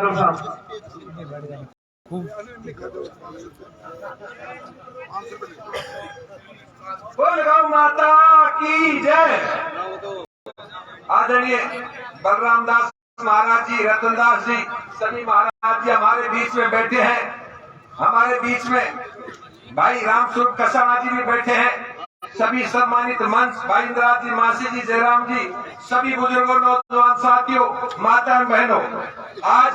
बोल गौ माता की जय। आदरणीय बलराम दास महाराज जी, रतन दास जी, सभी महाराज जी हमारे बीच में बैठे हैं। हमारे बीच में भाई रामस्वरूप कसाना जी भी बैठे हैं। सभी सम्मानित मंच, भाई इंदिरा जी, मासी जी, जयराम जी, सभी बुजुर्गों, नौजवान साथियों, माता बहनों, आज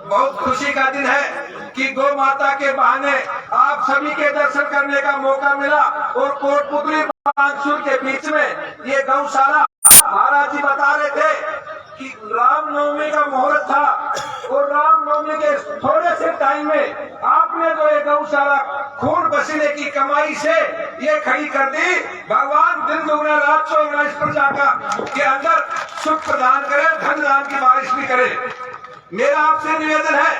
बहुत खुशी का दिन है कि गौ माता के बहाने आप सभी के दर्शन करने का मौका मिला। और कोटपुतली बांसुर के बीच में ये गौशाला, महाराज जी बता रहे थे कि रामनवमी का मुहूर्त था और रामनवमी के थोड़े से टाइम में आपने जो ये गौशाला खून पसीने की कमाई से ये खड़ी कर दी। भगवान दिन दुगना रात चौगुना इस प्रजा का के अंदर सुख प्रदान करे, धन दान की बारिश भी करे। मेरा आपसे निवेदन है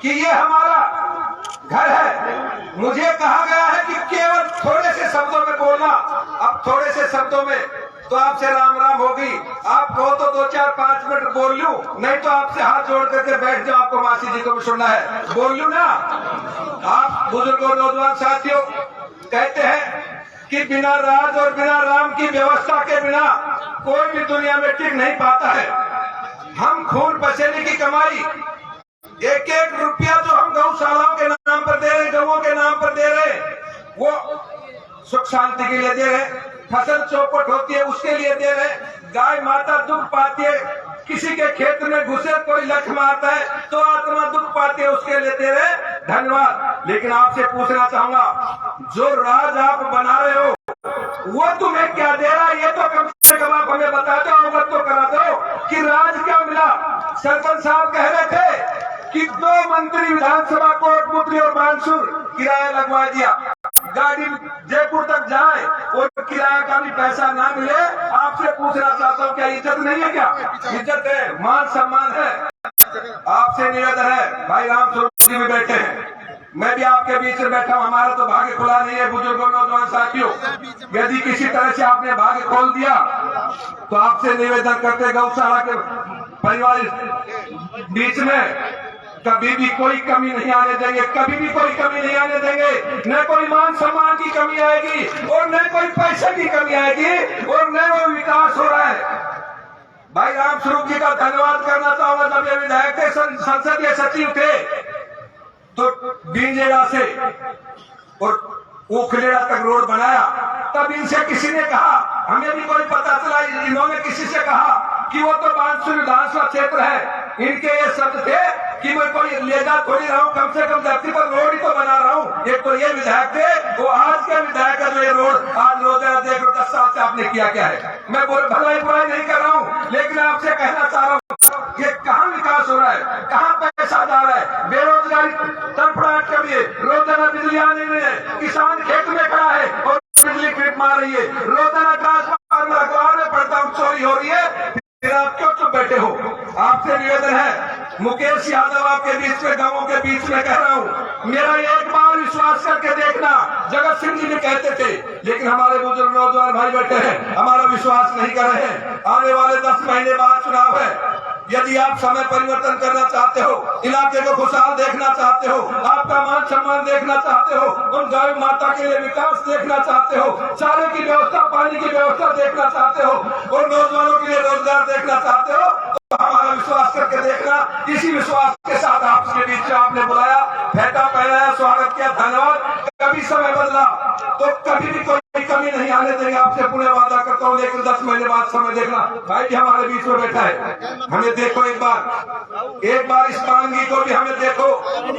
कि ये हमारा घर है। मुझे कहा गया है कि केवल थोड़े से शब्दों में बोलना। अब थोड़े से शब्दों में तो आपसे राम राम होगी। आप कहो तो 2-4-5 मिनट बोल लूं, नहीं तो आपसे हाथ जोड़ करके बैठ जाओ। आपको मासी जी को भी सुनना है, बोल लूं ना। आप बुजुर्गों, नौजवान साथियों, कहते हैं कि बिना राज और बिना राम की व्यवस्था के बिना कोई भी दुनिया में टिक नहीं पाता है। हम खून पसीने की कमाई, एक एक रुपया जो हम गौशालाओं के नाम पर दे रहे, गवों के नाम पर दे रहे, वो सुख शांति के लिए दे रहे, फसल चौपट होती है उसके लिए दे रहे, गाय माता दुख पाती है, किसी के खेत में घुसे कोई लठ मारता है तो आत्मा दुख पाती है, उसके लिए दे रहे। धन्यवाद। लेकिन आपसे पूछना चाहूंगा, जो राज आप बना रहे हो वो तुम्हें क्या दे रहा है? ये तो कम से कम आप हमें बता दो, अवगत तो करा दो कि राज क्या मिला। सरपंच साहब कह रहे थे कि 2 मंत्री विधानसभा कोटपुतली और बांसुर किराया लगवा दिया, गाड़ी जयपुर तक जाए और किराया का भी पैसा ना मिले। आपसे पूछना चाहता हूँ, क्या इज्जत नहीं है? क्या इज्जत है, मान सम्मान है? आपसे निवेदन है, भाई रामस्वरूप जी भी बैठे हैं, मैं भी आपके बीच में बैठा हूँ। हमारा तो भाग्य खुला नहीं है बुजुर्गों, नौजवान साथियों। यदि किसी तरह से आपने भाग्य खोल दिया तो आपसे निवेदन करते, गौशाला के परिवार बीच में कभी भी कोई कमी नहीं आने देंगे, कभी भी कोई कमी नहीं आने देंगे। न कोई मान सम्मान की कमी आएगी और न कोई पैसे की कमी आएगी और न वो विकास हो रहा है। भाई रामस्वरूप जी का धन्यवाद करना चाहूंगा। जब ये विधायक थे, संसदीय सचिव थे, तो बीजेड़ा से और ओखलेड़ा तक रोड बनाया, तब इनसे किसी ने कहा, हमें भी कोई पता चला, इन्होंने किसी से कहा कि वो तो बांसुर विधानसभा क्षेत्र है। इनके ये शब्द थे कि मैं कोई ले जा थोड़ी रहा हूँ, कम से कम धरती पर रोड ही तो बना रहा हूँ। एक तो ये विधायक थे, वो आज के विधायक का जो ये रोड आज रोजाना देख लो 10 साल से आपने किया क्या है। मैं भलाई बुराई नहीं कर रहा हूँ, लेकिन आपसे कहना चाह रहा हूँ, ये कहाँ विकास हो रहा है, कहाँ पैसा जा रहा है? बेरोजगारी तड़फड़ाहट कर रही है, रोजाना बिजली आने नहीं है, किसान खेत में खड़ा है और बिजली क्लिप मार रही है, रोजाना ट्रांसफार्मर अखबार में पढ़ता हूँ चोरी हो रही है, फिर आप क्यों चुप बैठे हो? आपसे निवेदन है, मुकेश यादव आपके बीच में, गांवों के बीच में कह रहा हूँ, मेरा एक बार विश्वास करके देखना। जगत सिंह जी भी कहते थे, लेकिन हमारे बुजुर्ग नौजवान भाई बैठे हैं, हमारा विश्वास नहीं कर रहे हैं। आने वाले 10 महीने बाद चुनाव है। यदि आप समय परिवर्तन करना चाहते हो, इलाके को खुशहाल देखना चाहते हो, आपका मान सम्मान देखना चाहते हो, उन गाय माता के लिए विकास देखना चाहते हो, चारे की व्यवस्था, पानी की व्यवस्था देखना चाहते हो और नौजवानों के लिए रोजगार देखना चाहते हो, तो हमारा विश्वास करके देखना। इसी विश्वास के साथ आपके बीच में आपने बुलाया, फेंटा पहनाया, स्वागत किया, धन्यवाद। कभी समय बदला तो कभी भी कोई कमी नहीं आने देंगे, आपसे पुनः वादा करता हूँ। लेकिन 10 महीने बाद समय देखना। भाई भी हमारे बीच में बैठा है, हमें देखो एक बार इस बानगी को भी हमें देखो।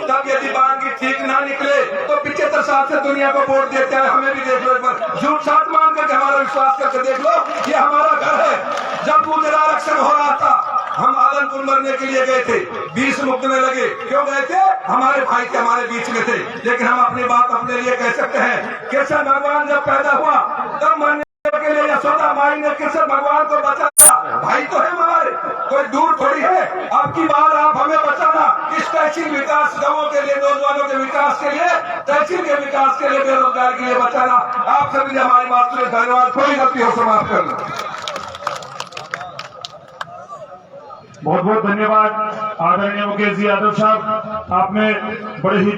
तब यदि बानगी ठीक ना निकले तो 75 साल से दुनिया को वोट देते हैं, हमें भी देख लो एक बार, झूठ साथ मान करके हमारा विश्वास करके देख लो, ये हमारा घर है। जब मुद्रा आरक्षण हो रहा था, हम आदमपुर मरने के लिए गए थे, 20 मुक्त में लगे। क्यों गए थे? हमारे भाई के हमारे बीच में थे। लेकिन हम अपनी बात अपने लिए कह सकते हैं। कृष्ण भगवान जब पैदा हुआ तब मरने के लिए यशोदा माई ने कृष्ण भगवान को बचाया। भाई तो है हमारे, कोई दूर थोड़ी है। आपकी बात आप हमें बचाना, इस तहसील विकास, गाँवों के लिए, नौजवानों के विकास के लिए, तहसील के विकास के लिए, बेरोजगार के लिए बचाना। आप सभी ने हमारी बात सुने, धन्यवाद। कोई गलती हो समाप्त करना। बहुत बहुत धन्यवाद आदरणीय मुकेश जी यादव साहब, आपने बड़े ही